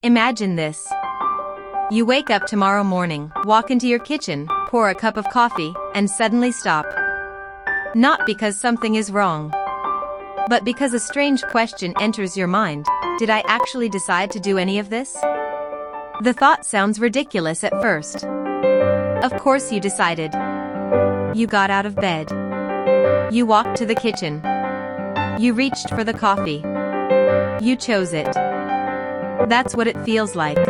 Imagine this. You wake up tomorrow morning, walk into your kitchen, pour a cup of coffee, and suddenly stop. Not because something is wrong, but because a strange question enters your mind. Did I actually decide to do any of this? The thought sounds ridiculous at first. Of course you decided. You got out of bed. You walked to the kitchen. You reached for the coffee. You chose it. That's what it feels like.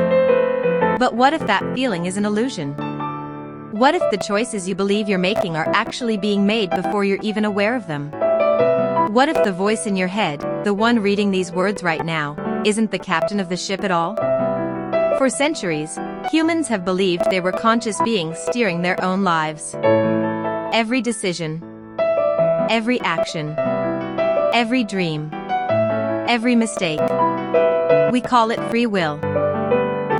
But what if that feeling is an illusion? What if the choices you believe you're making are actually being made before you're even aware of them? What if the voice in your head, the one reading these words right now, isn't the captain of the ship at all? For centuries, humans have believed they were conscious beings steering their own lives. Every decision, every action, every dream, every mistake. We call it free will.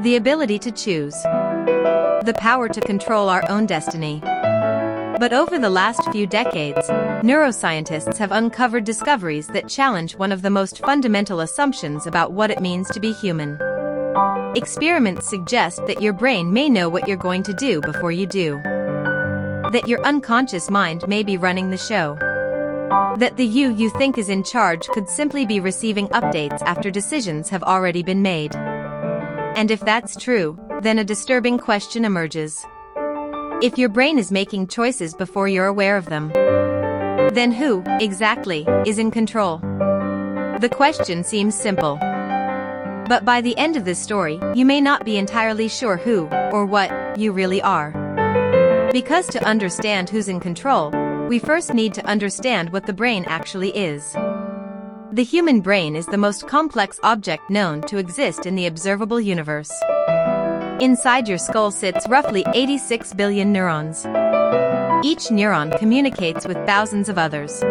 The ability to choose. The power to control our own destiny. But over the last few decades, neuroscientists have uncovered discoveries that challenge one of the most fundamental assumptions about what it means to be human. Experiments suggest that your brain may know what you're going to do before you do. That your unconscious mind may be running the show. That the you think is in charge could simply be receiving updates after decisions have already been made. And if that's true, then a disturbing question emerges. If your brain is making choices before you're aware of them, then who, exactly, is in control? The question seems simple. But by the end of this story, you may not be entirely sure who, or what, you really are. Because to understand who's in control, we first need to understand what the brain actually is. The human brain is the most complex object known to exist in the observable universe. Inside your skull sits roughly 86 billion neurons. Each neuron communicates with thousands of others.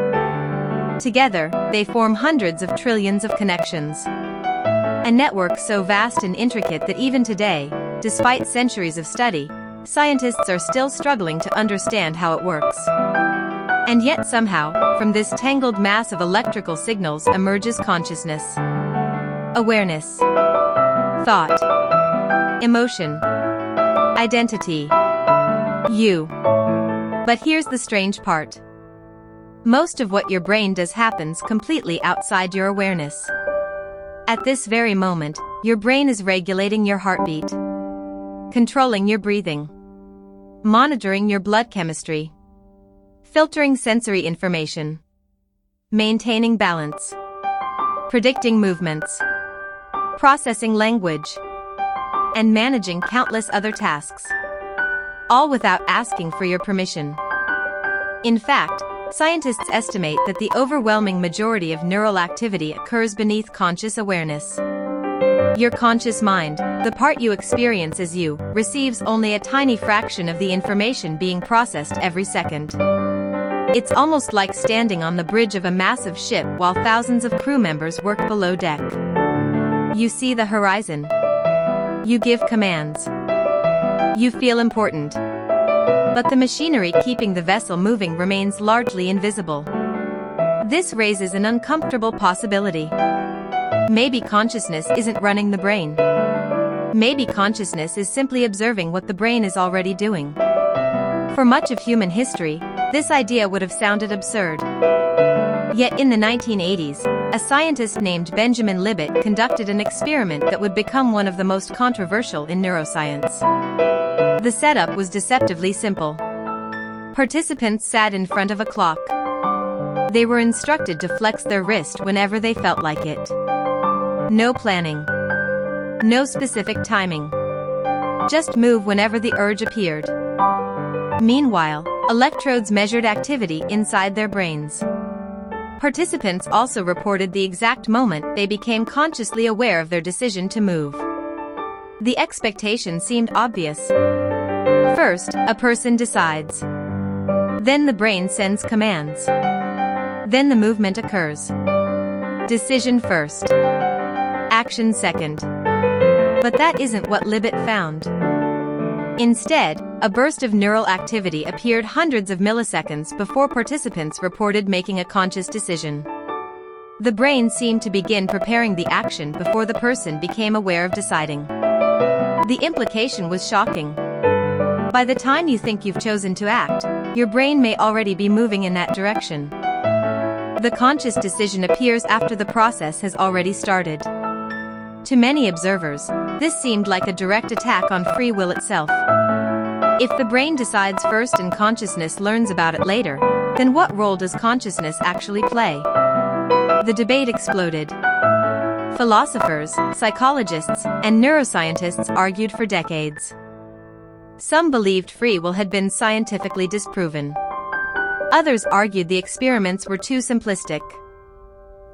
Together, they form hundreds of trillions of connections. A network so vast and intricate that even today, despite centuries of study, scientists are still struggling to understand how it works. And yet somehow, from this tangled mass of electrical signals emerges consciousness. Awareness. Thought. Emotion. Identity. You. But here's the strange part. Most of what your brain does happens completely outside your awareness. At this very moment, your brain is regulating your heartbeat, controlling your breathing, monitoring your blood chemistry, filtering sensory information, maintaining balance, predicting movements, processing language, and managing countless other tasks, all without asking for your permission. In fact, scientists estimate that the overwhelming majority of neural activity occurs beneath conscious awareness. Your conscious mind, the part you experience as you, receives only a tiny fraction of the information being processed every second. It's almost like standing on the bridge of a massive ship while thousands of crew members work below deck. You see the horizon. You give commands. You feel important. But the machinery keeping the vessel moving remains largely invisible. This raises an uncomfortable possibility. Maybe consciousness isn't running the brain. Maybe consciousness is simply observing what the brain is already doing. For much of human history, this idea would have sounded absurd. Yet in the 1980s, a scientist named Benjamin Libet conducted an experiment that would become one of the most controversial in neuroscience. The setup was deceptively simple. Participants sat in front of a clock. They were instructed to flex their wrist whenever they felt like it. No planning. No specific timing. Just move whenever the urge appeared. Meanwhile, electrodes measured activity inside their brains. Participants also reported the exact moment they became consciously aware of their decision to move. The expectation seemed obvious. First, a person decides. Then the brain sends commands. Then the movement occurs. Decision first. Action second. But that isn't what Libet found. Instead, a burst of neural activity appeared hundreds of milliseconds before participants reported making a conscious decision. The brain seemed to begin preparing the action before the person became aware of deciding. The implication was shocking. By the time you think you've chosen to act, your brain may already be moving in that direction. The conscious decision appears after the process has already started. To many observers, this seemed like a direct attack on free will itself. If the brain decides first and consciousness learns about it later, then what role does consciousness actually play? The debate exploded. Philosophers, psychologists, and neuroscientists argued for decades. Some believed free will had been scientifically disproven. Others argued the experiments were too simplistic.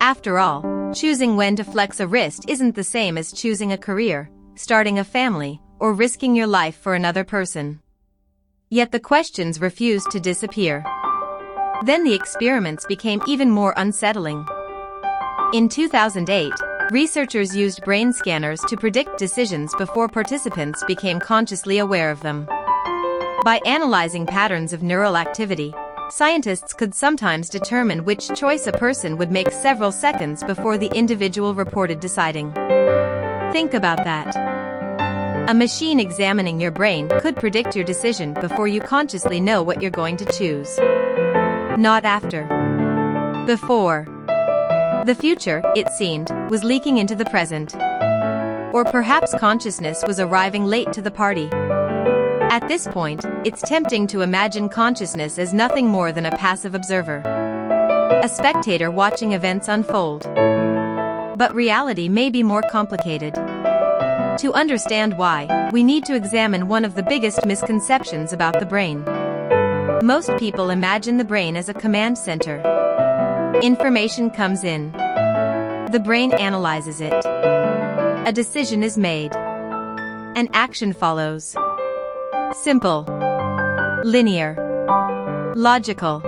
After all, choosing when to flex a wrist isn't the same as choosing a career, starting a family, or risking your life for another person. Yet the questions refused to disappear. Then the experiments became even more unsettling. In 2008, researchers used brain scanners to predict decisions before participants became consciously aware of them. By analyzing patterns of neural activity, scientists could sometimes determine which choice a person would make several seconds before the individual reported deciding. Think about that. A machine examining your brain could predict your decision before you consciously know what you're going to choose. Not after. Before. The future, it seemed, was leaking into the present. Or perhaps consciousness was arriving late to the party. At this point, it's tempting to imagine consciousness as nothing more than a passive observer. A spectator watching events unfold. But reality may be more complicated. To understand why, we need to examine one of the biggest misconceptions about the brain. Most people imagine the brain as a command center. Information comes in. The brain analyzes it. A decision is made. An action follows. Simple. Linear. Logical.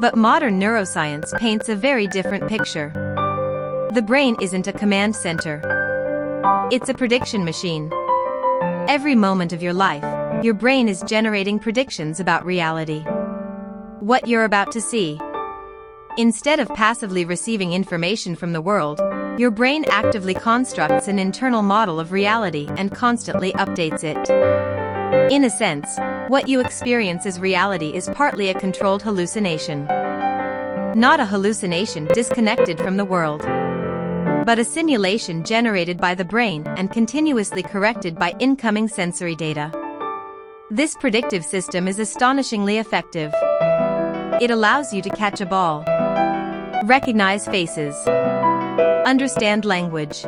But modern neuroscience paints a very different picture. The brain isn't a command center. It's a prediction machine. Every moment of your life, your brain is generating predictions about reality. What you're about to see. Instead of passively receiving information from the world, your brain actively constructs an internal model of reality and constantly updates it. In a sense, what you experience as reality is partly a controlled hallucination. Not a hallucination disconnected from the world, but a simulation generated by the brain and continuously corrected by incoming sensory data. This predictive system is astonishingly effective. It allows you to catch a ball, recognize faces, understand language,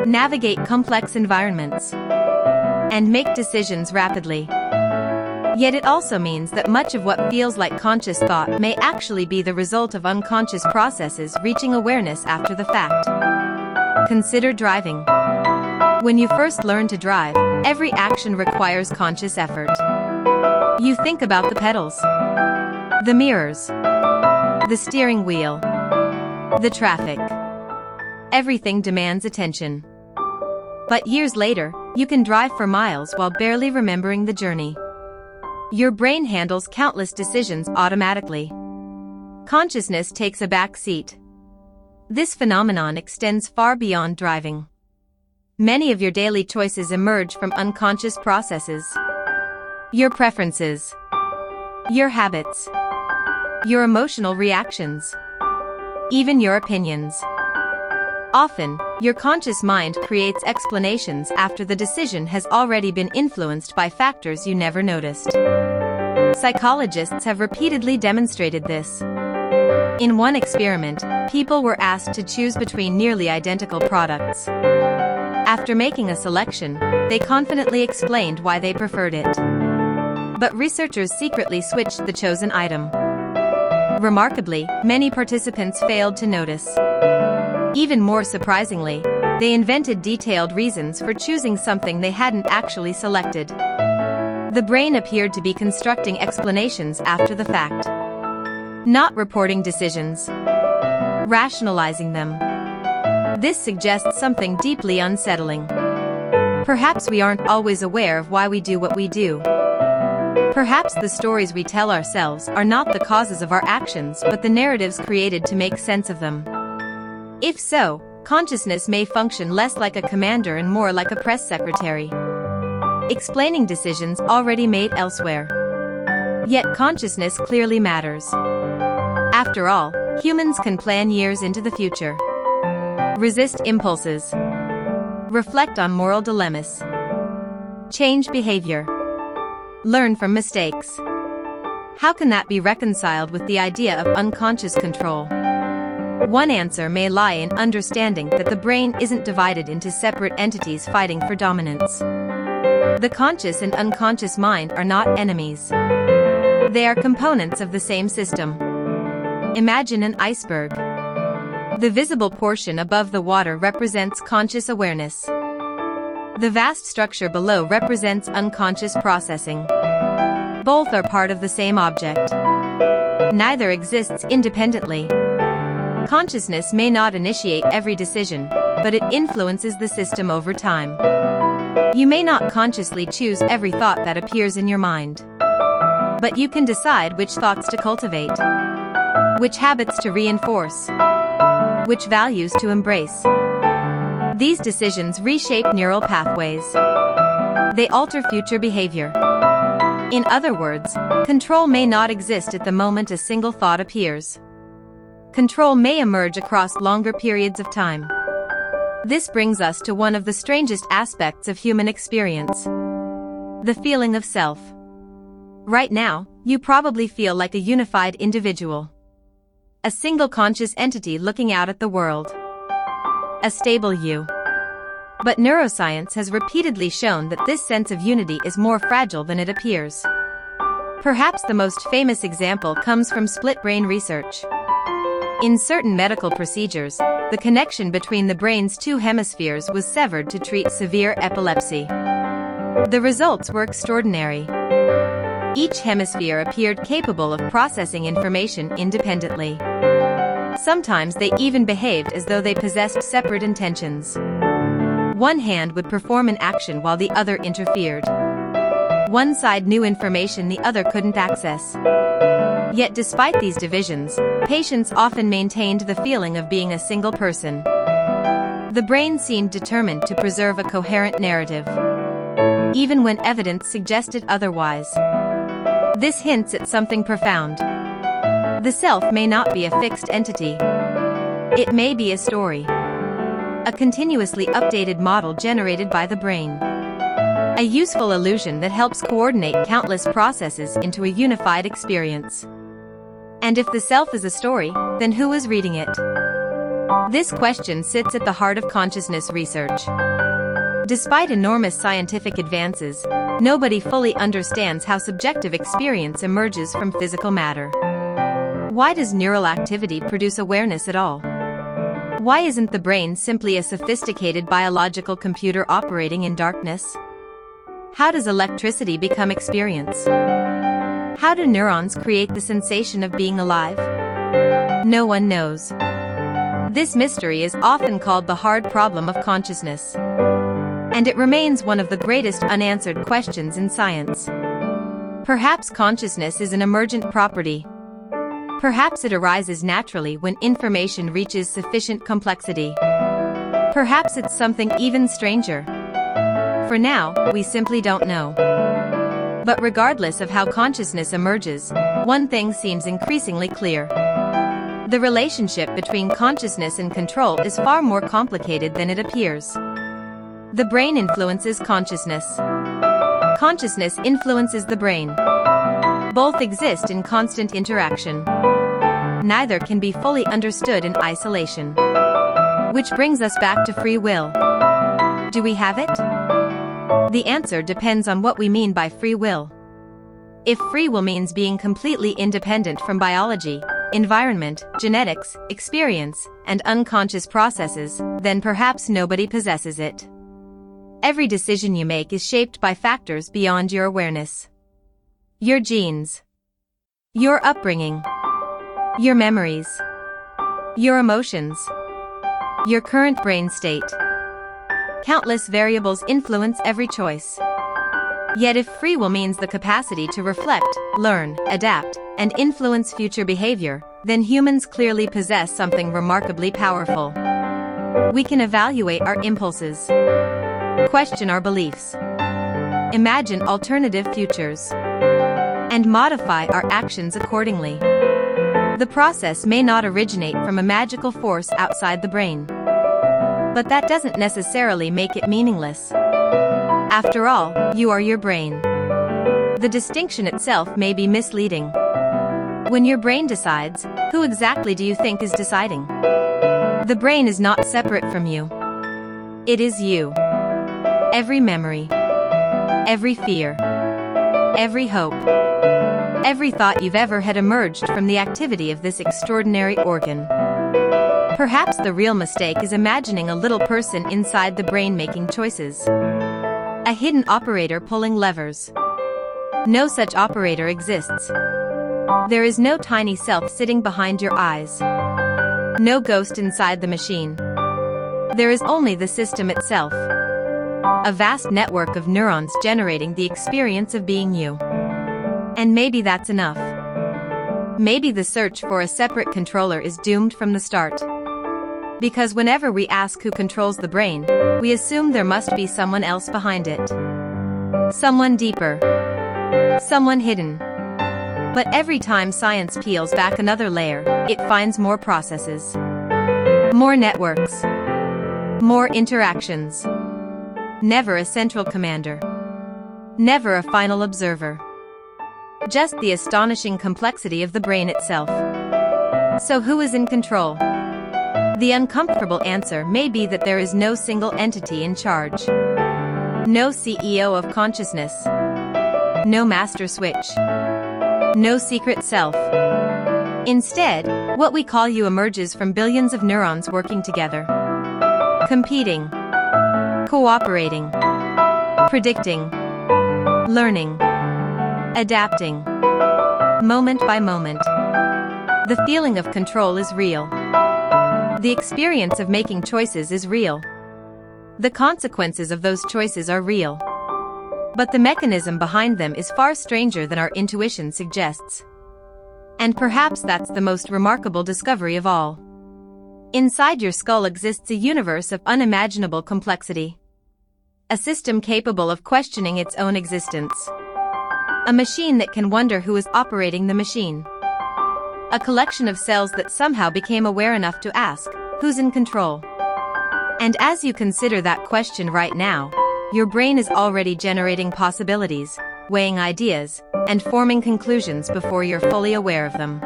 navigate complex environments, and make decisions rapidly. Yet it also means that much of what feels like conscious thought may actually be the result of unconscious processes reaching awareness after the fact. Consider driving. When you first learn to drive, every action requires conscious effort. You think about the pedals, the mirrors, the steering wheel, the traffic. Everything demands attention. But years later, you can drive for miles while barely remembering the journey. Your brain handles countless decisions automatically. Consciousness takes a back seat. This phenomenon extends far beyond driving. Many of your daily choices emerge from unconscious processes. Your preferences, your habits, your emotional reactions, even your opinions. Often, your conscious mind creates explanations after the decision has already been influenced by factors you never noticed. Psychologists have repeatedly demonstrated this. In one experiment, people were asked to choose between nearly identical products. After making a selection, they confidently explained why they preferred it. But researchers secretly switched the chosen item. Remarkably, many participants failed to notice. Even more surprisingly, they invented detailed reasons for choosing something they hadn't actually selected. The brain appeared to be constructing explanations after the fact. Not reporting decisions, rationalizing them. This suggests something deeply unsettling. Perhaps we aren't always aware of why we do what we do. Perhaps the stories we tell ourselves are not the causes of our actions but the narratives created to make sense of them. If so, consciousness may function less like a commander and more like a press secretary, explaining decisions already made elsewhere. Yet consciousness clearly matters. After all, humans can plan years into the future, resist impulses, reflect on moral dilemmas, change behavior, learn from mistakes. How can that be reconciled with the idea of unconscious control? One answer may lie in understanding that the brain isn't divided into separate entities fighting for dominance. The conscious and unconscious mind are not enemies. They are components of the same system. Imagine an iceberg. The visible portion above the water represents conscious awareness. The vast structure below represents unconscious processing. Both are part of the same object. Neither exists independently. Consciousness may not initiate every decision, but it influences the system over time. You may not consciously choose every thought that appears in your mind, but you can decide which thoughts to cultivate, which habits to reinforce, which values to embrace. These decisions reshape neural pathways. They alter future behavior. In other words, control may not exist at the moment a single thought appears. Control may emerge across longer periods of time. This brings us to one of the strangest aspects of human experience: the feeling of self. Right now, you probably feel like a unified individual, a single conscious entity looking out at the world, a stable you. But neuroscience has repeatedly shown that this sense of unity is more fragile than it appears. Perhaps the most famous example comes from split brain research. In certain medical procedures, the connection between the brain's two hemispheres was severed to treat severe epilepsy. The results were extraordinary. Each hemisphere appeared capable of processing information independently. Sometimes they even behaved as though they possessed separate intentions. One hand would perform an action while the other interfered. One side knew information the other couldn't access. Yet despite these divisions, patients often maintained the feeling of being a single person. The brain seemed determined to preserve a coherent narrative, even when evidence suggested otherwise. This hints at something profound. The self may not be a fixed entity. It may be a story, a continuously updated model generated by the brain. A useful illusion that helps coordinate countless processes into a unified experience. And if the self is a story, then who is reading it? This question sits at the heart of consciousness research. Despite enormous scientific advances, nobody fully understands how subjective experience emerges from physical matter. Why does neural activity produce awareness at all? Why isn't the brain simply a sophisticated biological computer operating in darkness? How does electricity become experience? How do neurons create the sensation of being alive? No one knows. This mystery is often called the hard problem of consciousness. And it remains one of the greatest unanswered questions in science. Perhaps consciousness is an emergent property. Perhaps it arises naturally when information reaches sufficient complexity. Perhaps it's something even stranger. For now, we simply don't know. But regardless of how consciousness emerges, one thing seems increasingly clear. The relationship between consciousness and control is far more complicated than it appears. The brain influences consciousness. Consciousness influences the brain. Both exist in constant interaction. Neither can be fully understood in isolation. Which brings us back to free will. Do we have it? The answer depends on what we mean by free will. If free will means being completely independent from biology, environment, genetics, experience, and unconscious processes, then perhaps nobody possesses it. Every decision you make is shaped by factors beyond your awareness. Your genes, your upbringing, your memories, your emotions, your current brain state. Countless variables influence every choice. Yet if free will means the capacity to reflect, learn, adapt, and influence future behavior, then humans clearly possess something remarkably powerful. We can evaluate our impulses, question our beliefs, imagine alternative futures, and modify our actions accordingly. The process may not originate from a magical force outside the brain, but that doesn't necessarily make it meaningless. After all, you are your brain. The distinction itself may be misleading. When your brain decides, who exactly do you think is deciding? The brain is not separate from you. It is you. Every memory, every fear, every hope, every thought you've ever had emerged from the activity of this extraordinary organ. Perhaps the real mistake is imagining a little person inside the brain making choices. A hidden operator pulling levers. No such operator exists. There is no tiny self sitting behind your eyes. No ghost inside the machine. There is only the system itself. A vast network of neurons generating the experience of being you. And maybe that's enough. Maybe the search for a separate controller is doomed from the start. Because whenever we ask who controls the brain, we assume there must be someone else behind it. Someone deeper. Someone hidden. But every time science peels back another layer, it finds more processes. More networks. More interactions. Never a central commander. Never a final observer. Just the astonishing complexity of the brain itself. So who is in control? The uncomfortable answer may be that there is no single entity in charge. No CEO of consciousness. No master switch. No secret self. Instead, what we call you emerges from billions of neurons working together. Competing. Cooperating. Predicting. Learning. Adapting. Moment by moment. The feeling of control is real. The experience of making choices is real. The consequences of those choices are real. But the mechanism behind them is far stranger than our intuition suggests. And perhaps that's the most remarkable discovery of all. Inside your skull exists a universe of unimaginable complexity. A system capable of questioning its own existence. A machine that can wonder who is operating the machine. A collection of cells that somehow became aware enough to ask, who's in control? And as you consider that question right now, your brain is already generating possibilities, weighing ideas, and forming conclusions before you're fully aware of them.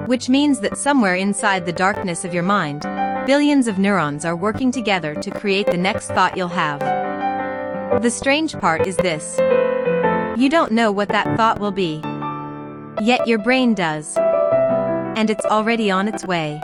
Which means that somewhere inside the darkness of your mind, billions of neurons are working together to create the next thought you'll have. The strange part is this. You don't know what that thought will be. Yet your brain does. And it's already on its way.